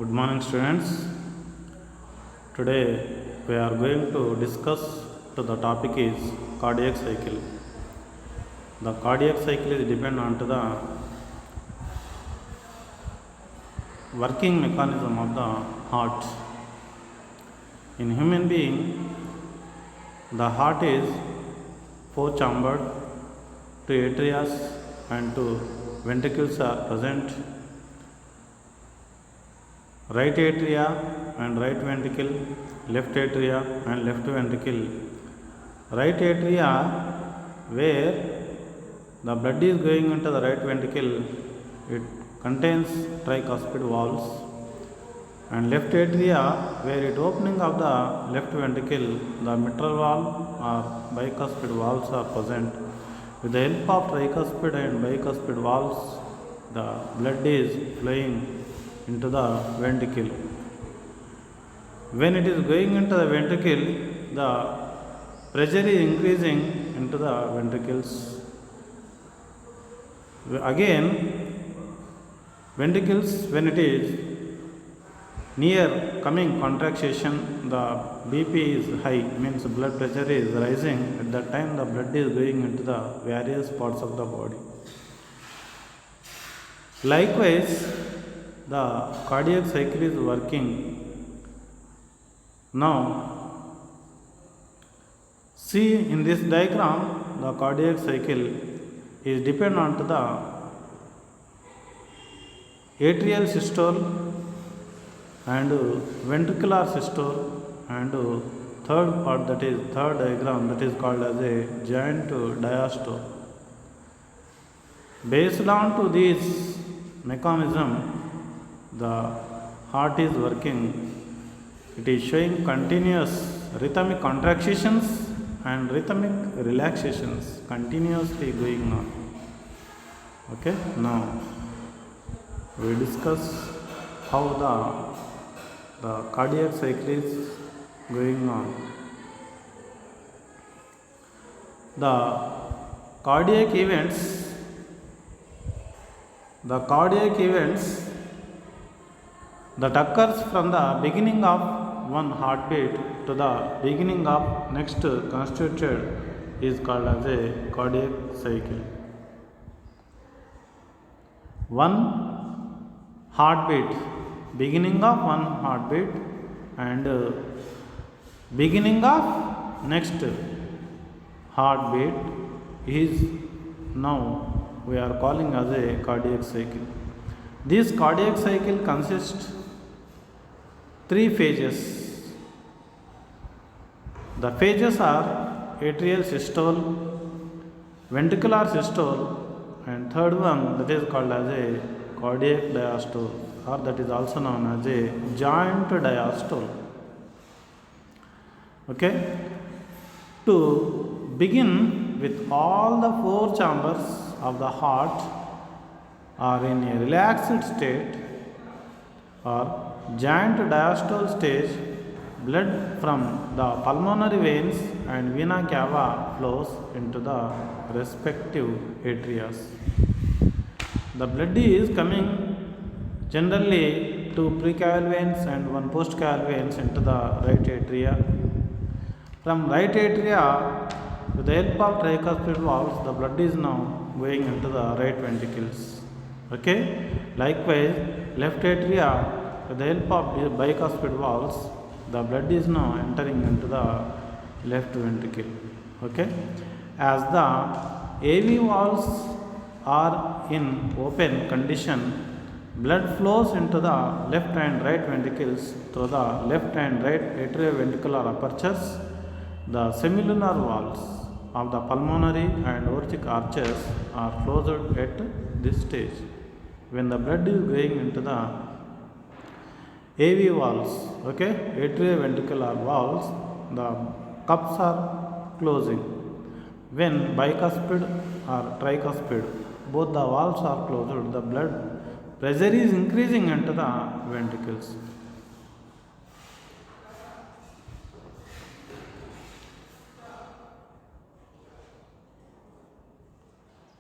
Good morning, students. Today we are going to discuss to the topic is cardiac cycle. The cardiac cycle is depend on to the working mechanism of the heart. In human being, the heart is four chambered, two atrias and two ventricles are present. Right atria and right ventricle, left atria and left ventricle. Right atria where the blood is going into the right ventricle, it contains tricuspid valves, and left atria where it opening of the left ventricle, the mitral valve or bicuspid valves are present. With the help of tricuspid and bicuspid valves, the blood is flowing into the ventricle. When it is going into the ventricle, the pressure is increasing into the ventricles. Again, ventricles, when it is near coming contraction, the BP is high, means blood pressure is rising. At that time, the blood is going into the various parts of the body. Likewise, the cardiac cycle is working. Now, see in this diagram, the cardiac cycle is depend on to the atrial systole and ventricular systole, and third part, that is third diagram, that is called as a joint diastole. Based on to this mechanism, the heart is working. It is showing continuous rhythmic contractions and rhythmic relaxations continuously going on. Okay, now we discuss how the cardiac cycle is going on. The cardiac events, that occurs from the beginning of one heartbeat to the beginning of next constituted is called as a cardiac cycle. One heartbeat, beginning of one heartbeat and beginning of next heartbeat is now we are calling as a cardiac cycle. This cardiac cycle consists three phases. The phases are atrial systole, ventricular systole, and third one, that is called as a cardiac diastole, or that is also known as a joint diastole. Okay, to begin with, all the four chambers of the heart are in a relaxed state or joint diastole stage. Blood from the pulmonary veins and vena cava flows into the respective atrias. The blood is coming generally two precaval veins and one postcaval veins into the right atria. From right atria, with the help of tricuspid valves, the blood is now going into the right ventricles. Okay. Likewise, left atria, with the help of bicuspid valves, the blood is now entering into the left ventricle. Okay. As the AV valves are in open condition, blood flows into the left and right ventricles through the left and right atrioventricular apertures. The semilunar valves of the pulmonary and aortic arches are closed at this stage. When the blood is going into the AV valves, okay, atrioventricular valves, the cups are closing. When bicuspid or tricuspid, both the valves are closed, the blood pressure is increasing into the ventricles.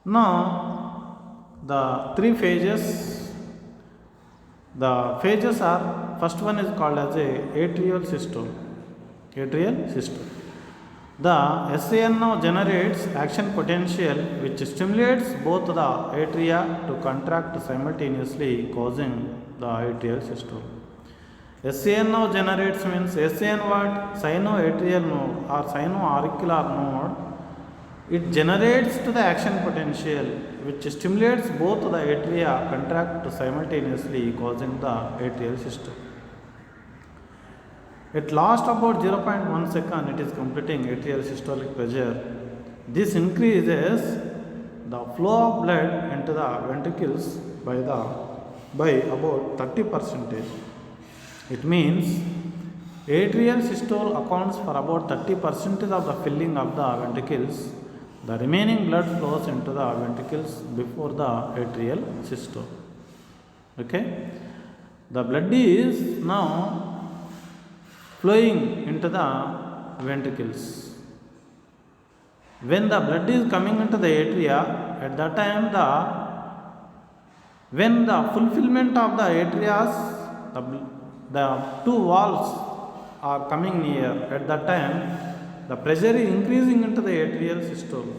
Now, the three phases The phases are, first one is called as a atrial systole. Atrial systole. The SAN now generates action potential which stimulates both the atria to contract simultaneously, causing the atrial systole. SAN now generates means SAN what? Sinoatrial node or sinoauricular node. It generates to the action potential which stimulates both the atria contract simultaneously, causing the atrial systole. At last about 0.1 second, it is completing atrial systolic pressure. This increases the flow of blood into the ventricles by about 30%. It means atrial systole accounts for about 30% of the filling of the ventricles. The remaining blood flows into the ventricles before the atrial systole. Okay, the blood is now flowing into the ventricles. When the blood is coming into the atria, at that time when the fulfillment of the atrias, the two walls are coming near, at that time the pressure is increasing into the atrial systole.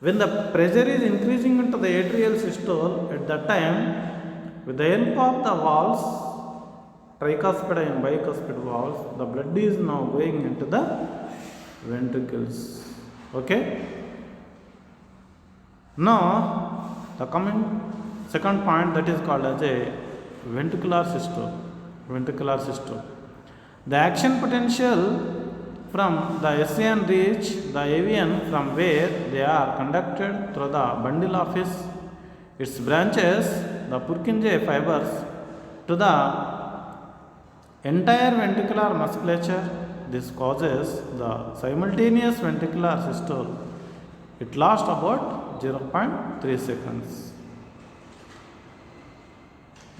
When the pressure is increasing into the atrial systole, at that time, with the help of the valves, tricuspid and bicuspid valves, the blood is now going into the ventricles. Okay. Now the coming second point, that is called as a ventricular systole. Ventricular systole. The action potential from the SAN reach the AVN from where they are conducted through the bundle of its branches, the Purkinje fibers, to the entire ventricular musculature. This causes the simultaneous ventricular systole. It lasts about 0.3 seconds.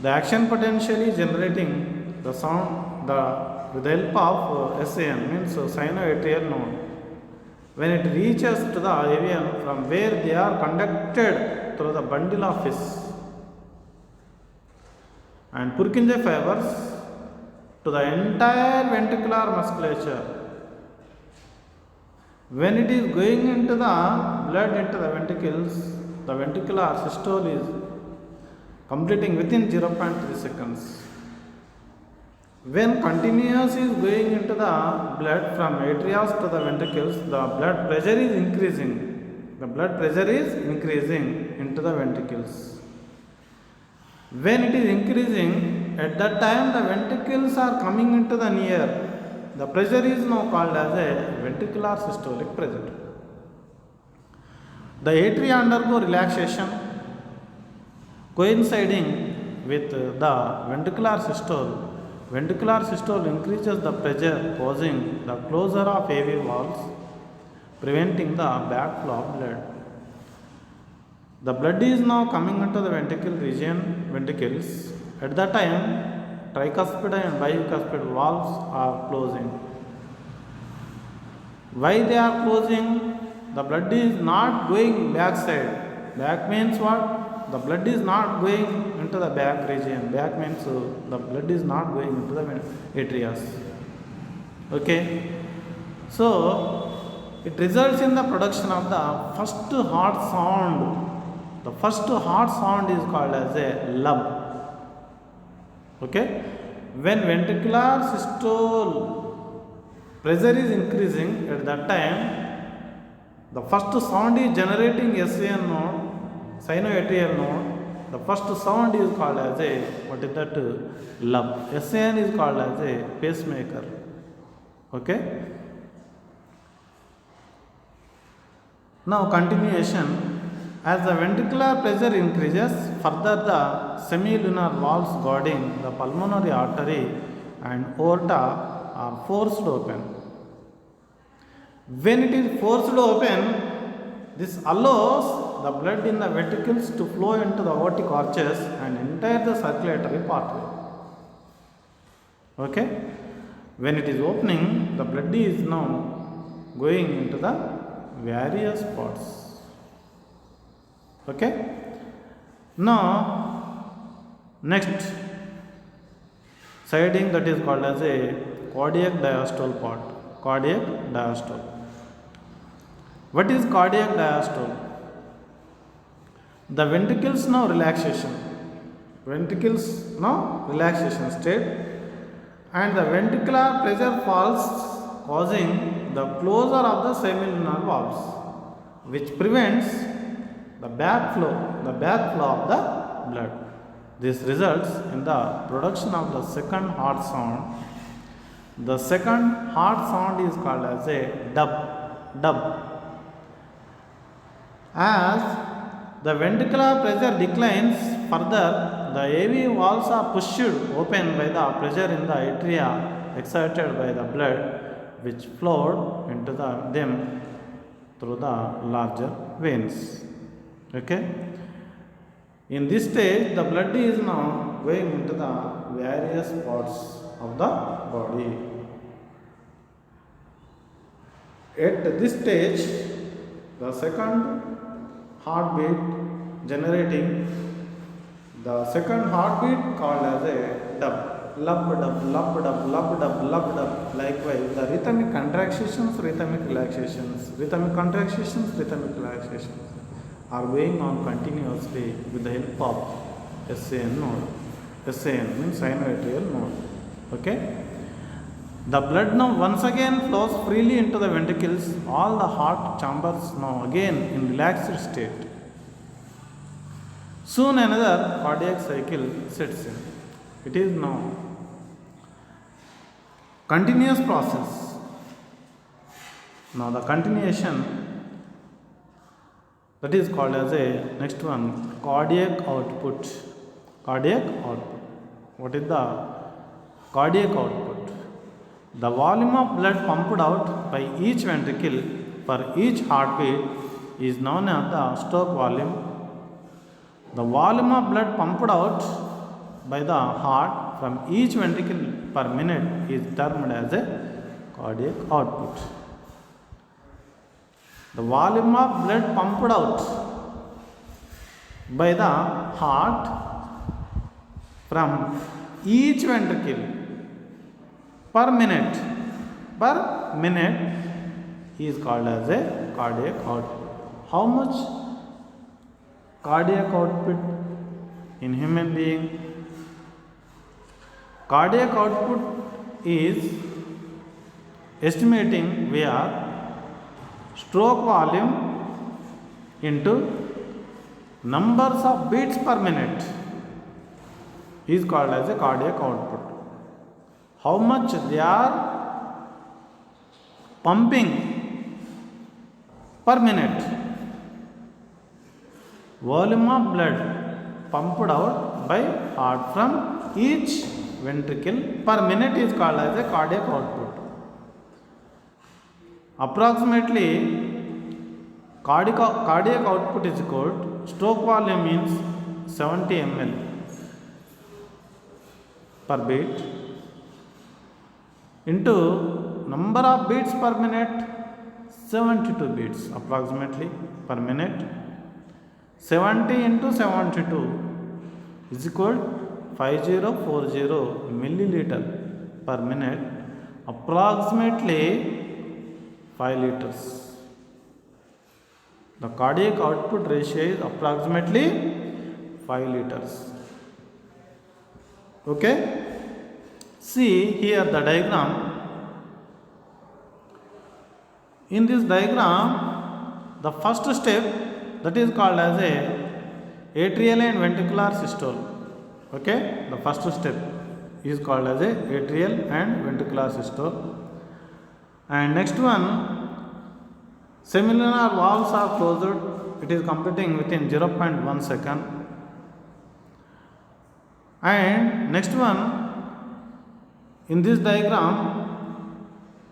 The action potential is generating the sound with the help of SAN, means sinoatrial node. When it reaches to the AVN from where they are conducted through the bundle of and Purkinje fibers to the entire ventricular musculature. When it is going into the blood into the ventricles, the ventricular systole is completing within 0.3 seconds. When continuous is going into the blood from atria to the ventricles, the blood pressure is increasing. The blood pressure is increasing into the ventricles. When it is increasing, at that time the ventricles are coming into the near. The pressure is now called as a ventricular systolic pressure. The atria undergo relaxation coinciding with the ventricular systole. Ventricular systole increases the pressure, causing the closure of AV valves, preventing the backflow of blood. The blood is now coming into the ventricle region, ventricles. At that time, tricuspid and bicuspid valves are closing. Why they are closing? The blood is not going backside. Back means what? The blood is not going into the back region. Back means the blood is not going into the atria. Okay. So it results in the production of the first heart sound. The first heart sound is called as a lub. Okay. When ventricular systole pressure is increasing, at that time the first sound is generating SAN node, sinoatrial node. The first sound is called as a, what is that? Lub. SAN is called as a pacemaker. Okay. Now continuation. As the ventricular pressure increases, further the semilunar valves guarding the pulmonary artery and aorta are forced open. When it is forced open, this allows the blood in the ventricles to flow into the aortic arches and enter the circulatory pathway. Okay. When it is opening, the blood is now going into the various spots. Okay. Now Next siding, that is called as a cardiac diastole part. Cardiac diastole. What is cardiac diastole? The ventricles now relaxation. Ventricles now relaxation state, and the ventricular pressure falls, causing the closure of the semilunar valves, which prevents the backflow of the blood. This results in the production of the second heart sound. The second heart sound is called as a dub. As the ventricular pressure declines further, the AV valves are pushed open by the pressure in the atria excited by the blood, which flowed into them through the larger veins. Okay. In this stage, the blood is now going into the various parts of the body. At this stage, the second heartbeat generating the second heartbeat called as a dub. Lub dub. Likewise, the rhythmic contractions, rhythmic relaxations are going on continuously with the help of SAN node. SAN means sinoatrial node. Okay. The blood now once again flows freely into the ventricles. All the heart chambers now again in relaxed state. Soon another cardiac cycle sets in. It is now continuous process. Now the continuation, that is called as a next one, cardiac output. Cardiac output. What is the cardiac output? The volume of blood pumped out by each ventricle for each heartbeat is known as the stroke volume. The volume of blood pumped out by the heart from each ventricle per minute is termed as a cardiac output. The volume of blood pumped out by the heart from each ventricle per minute is called as a cardiac output. How much cardiac output in human being? Cardiac output is estimating via stroke volume into numbers of beats per minute is called as a cardiac output. How much they are pumping per minute. Volume of blood pumped out by heart from each ventricle per minute is called as a cardiac output. Approximately cardiac output is called stroke volume means 70 ml per beat into number of beats per minute, 72 beats approximately per minute. 70 into 72 is equal 5040 milliliter per minute, approximately 5 liters. The cardiac output ratio is approximately 5 liters. Okay. See here the diagram. In this diagram, the first step, that is called as a atrial and ventricular systole. Okay, the first step is called as a atrial and ventricular systole. And next one, semilunar valves are closed. It is completing within 0.1 second. And next one, in this diagram,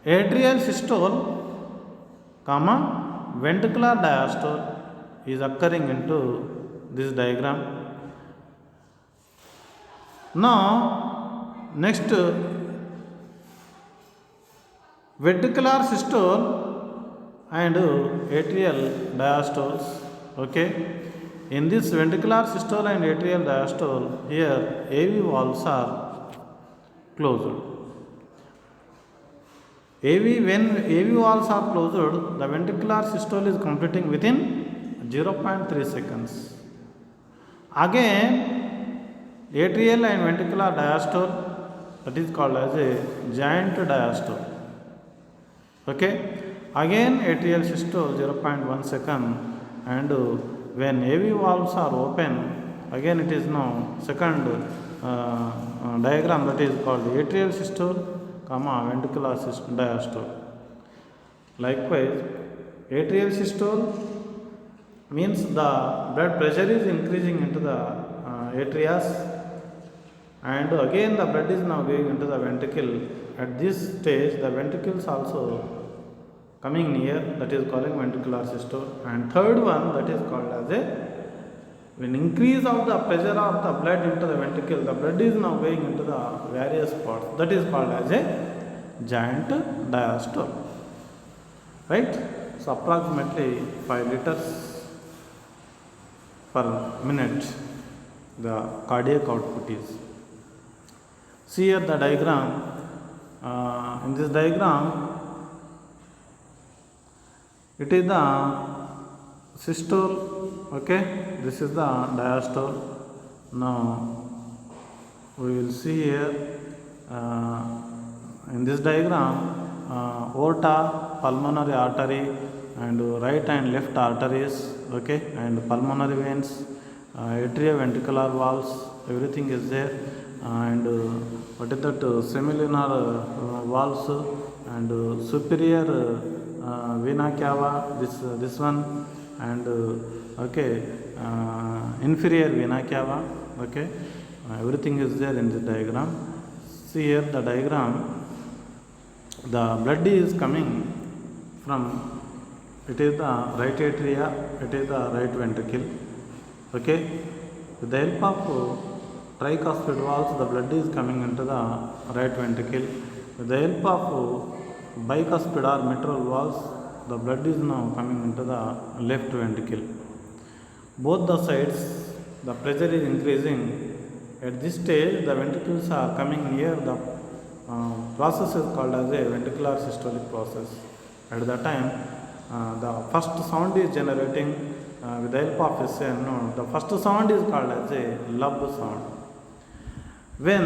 atrial systole, ventricular diastole is occurring into this diagram. Now, next ventricular systole and atrial diastoles. Okay, In this ventricular systole and atrial diastole, here AV valves are closed. When AV valves are closed, the ventricular systole is completing within 0.3 seconds. Again, atrial and ventricular diastole, that is called as a giant diastole. Okay, again atrial systole 0.1 second, and when AV valves are open, again it is now second diagram, that is called atrial systole, ventricular diastole. Likewise, atrial systole means the blood pressure is increasing into the atrias, and again the blood is now going into the ventricle. At this stage, the ventricles also coming near, that is calling ventricular systole. And third one, that is called as a, when increase of the pressure of the blood into the ventricle, the blood is now going into the various parts, that is called as a giant diastole. Right? So approximately 5 liters per minute the cardiac output is. See here the diagram. In this diagram, it is the systole. Okay, this is the diastole. Now we will see here in this diagram, aorta, pulmonary artery, and right and left arteries, okay, and pulmonary veins, atrioventricular valves, everything is there, and what is that, semilunar valves, and superior vena cava, this one, and okay, inferior vena cava, okay, everything is there in this diagram. See here the diagram, the blood is coming from, it is the right atria, it is the right ventricle. Okay, with the help of tricuspid valves, the blood is coming into the right ventricle. With the help of bicuspid or mitral valves, the blood is now coming into the left ventricle. Both the sides, the pressure is increasing. At this stage, the ventricles are coming near, the process is called as a ventricular systolic process. At that time, the first sound is generating with the help of SN. The first sound is called as a lub sound. When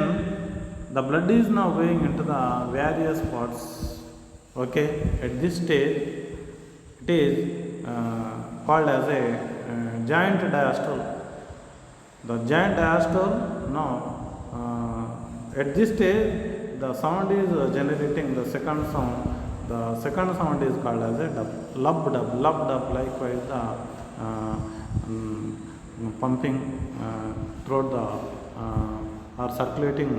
the blood is now going into the various parts, okay, at this stage, it is called as a giant diastole. The giant diastole, now at this stage, the sound is generating the second sound. The second sound is called as a dub, lub dub. Likewise, the pumping throughout the or circulating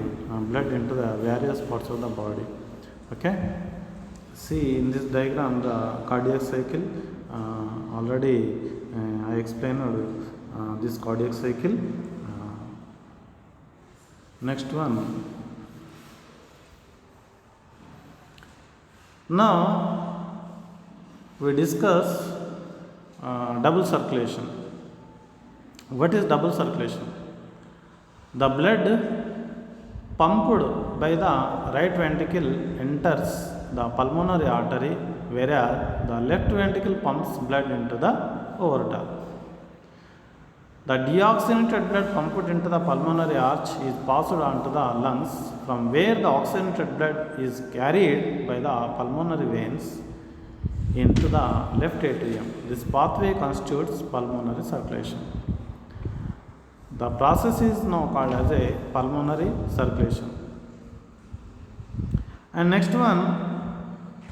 blood into the various parts of the body. Okay. See in this diagram the cardiac cycle. Already I explained this cardiac cycle. Next one. Now we discuss double circulation. What is double circulation? The blood pumped by the right ventricle enters the pulmonary artery, whereas the left ventricle pumps blood into the aorta. The deoxygenated blood pumped into the pulmonary arch is passed on to the lungs, from where the oxygenated blood is carried by the pulmonary veins into the left atrium. This pathway constitutes pulmonary circulation. The process is now called as a pulmonary circulation. And next one,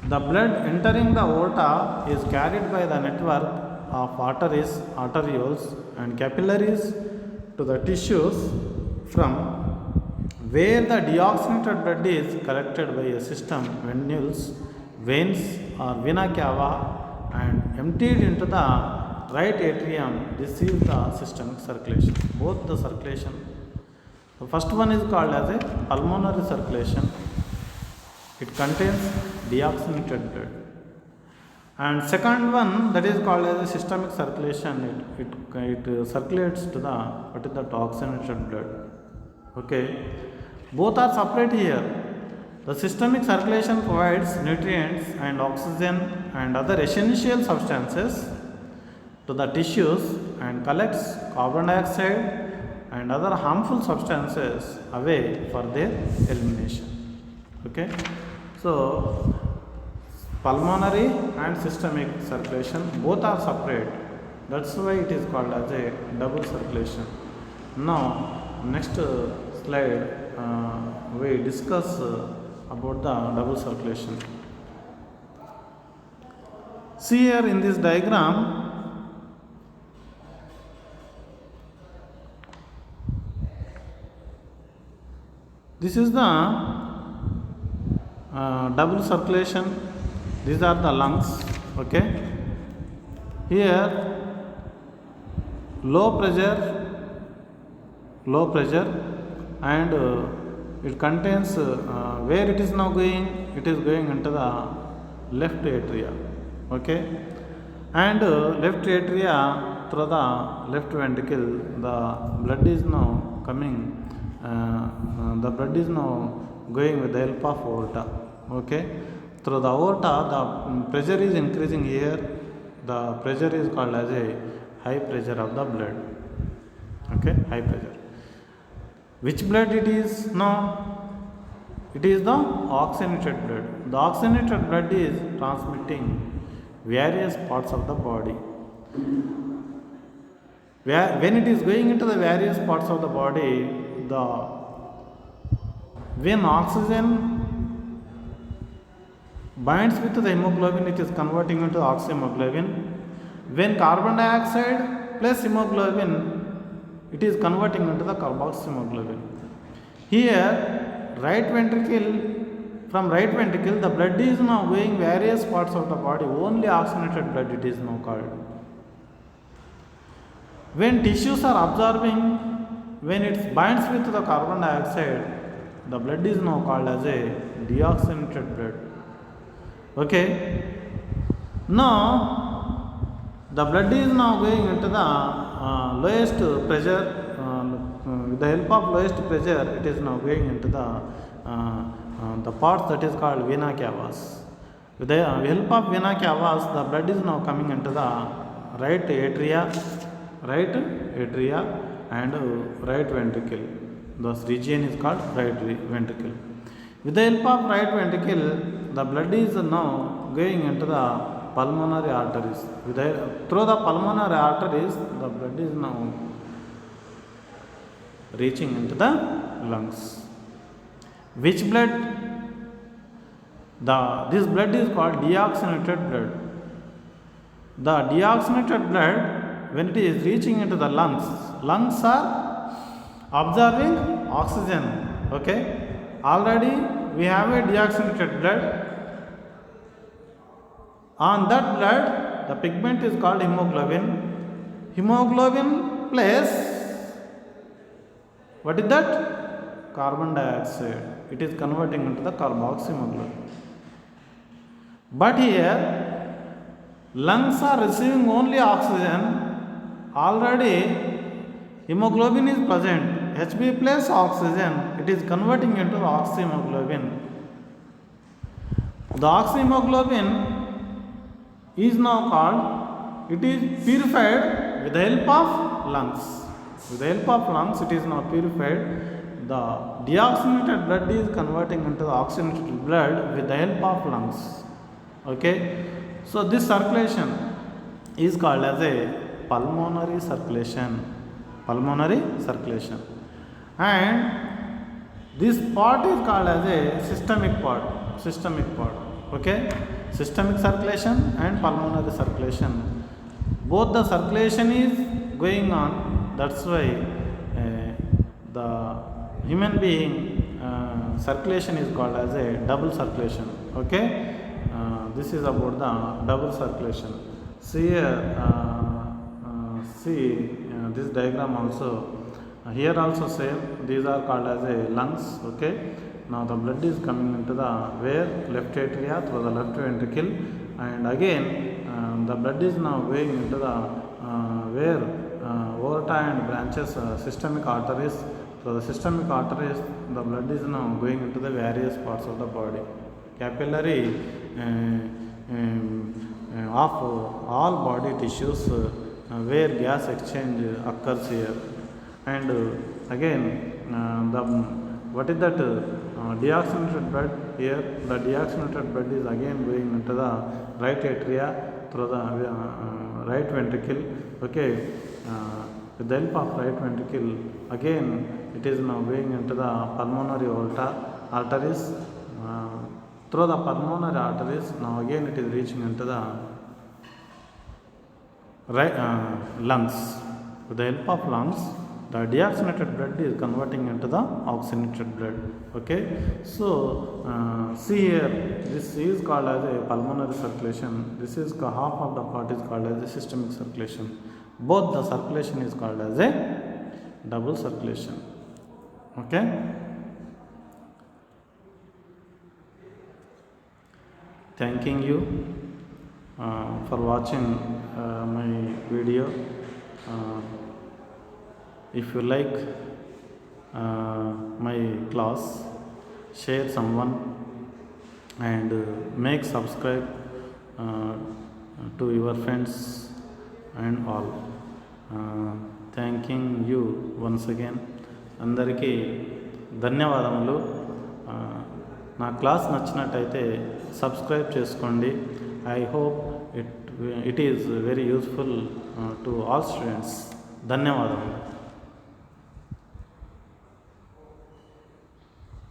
the blood entering the aorta is carried by the network of arteries, arterioles and capillaries to the tissues, from where the deoxygenated blood is collected by a system, venules, veins or vena cava, and emptied into the right atrium. This is the systemic circulation. Both the circulation. The first one is called as a pulmonary circulation. It contains deoxygenated blood. And second one, that is called as a systemic circulation. It circulates to the what is the oxygenated blood. Okay, both are separate here. The systemic circulation provides nutrients and oxygen and other essential substances to the tissues and collects carbon dioxide and other harmful substances away for their elimination. Okay, so pulmonary and systemic circulation both are separate. That's why it is called as a double circulation. Now, next slide we discuss about the double circulation. See here in this diagram, this is the double circulation. These are the lungs. Okay, here low pressure and it contains where it is now going, it is going into the left atria. Okay, and left atria through the left ventricle, the blood is now coming, the blood is now going with the help of aorta. Okay, through the aorta the pressure is increasing here. The pressure is called as a high pressure of the blood. Okay, high pressure. Which blood it is now? It is the oxygenated blood. The oxygenated blood is transmitting various parts of the body. When it is going into the various parts of the body, when oxygen binds with the hemoglobin, it is converting into oxyhemoglobin. When carbon dioxide plus hemoglobin, it is converting into the carboxyhemoglobin. Here, right ventricle, from right ventricle, the blood is now going various parts of the body. Only oxygenated blood it is now called. When tissues are absorbing, when it binds with the carbon dioxide, the blood is now called as a deoxygenated blood. Okay. Now, the blood is now going into the lowest pressure. With the help of lowest pressure, it is now going into the parts that is called vena cavas. With the help of vena cavas, the blood is now coming into the right atria and right ventricle. This region is called right ventricle. With the help of right ventricle, the blood is now going into the pulmonary arteries. Through the pulmonary arteries, the blood is now reaching into the lungs. Which blood? This blood is called deoxygenated blood. The deoxygenated blood, when it is reaching into the lungs are absorbing oxygen. Okay, already we have a deoxygenated blood. On that blood, the pigment is called hemoglobin. Hemoglobin plus what is that? Carbon dioxide. It is converting into the carboxyhemoglobin. But here, lungs are receiving only oxygen. Already, hemoglobin is present. Hb plus oxygen, it is converting into oxyhemoglobin. The oxyhemoglobin is now called, it is purified with the help of lungs. With the help of lungs, it is now purified. The deoxygenated blood is converting into the oxygenated blood with the help of lungs. Okay, so this circulation is called as a pulmonary circulation. Pulmonary circulation, and this part is called as a systemic part. Systemic part. Okay, systemic circulation and pulmonary circulation. Both the circulation is going on. That's why the human being circulation is called as a double circulation. Okay, this is about the double circulation. See this diagram also. Here also same. These are called as a lungs. Okay. Now the blood is coming into the where left atria through the left ventricle, and again the blood is now going into the where aorta and branches systemic arteries. So the systemic arteries, the blood is now going into the various parts of the body. Capillary of all body tissues where gas exchange occurs here. And again the what is that deoxygenated blood here? The deoxygenated blood is again going into the right atria through the right ventricle. Okay, with the help of right ventricle, again it is now going into the pulmonary arteries. Through the pulmonary arteries, now again it is reaching into the right lungs. With the help of lungs, the deoxygenated blood is converting into the oxygenated blood. Okay, so see here, this is called as a pulmonary circulation. This is half of the part is called as a systemic circulation. Both the circulation is called as a double circulation. Okay. Thanking you for watching my video. If you like my class, share someone and make subscribe to your friends and all. Thanking you once again. అందరికీ ధన్యవాదములు. నా class నచ్చినట్టయితే subscribe చేసుకోండి. I hope it is very useful to all students. ధన్యవాదములు.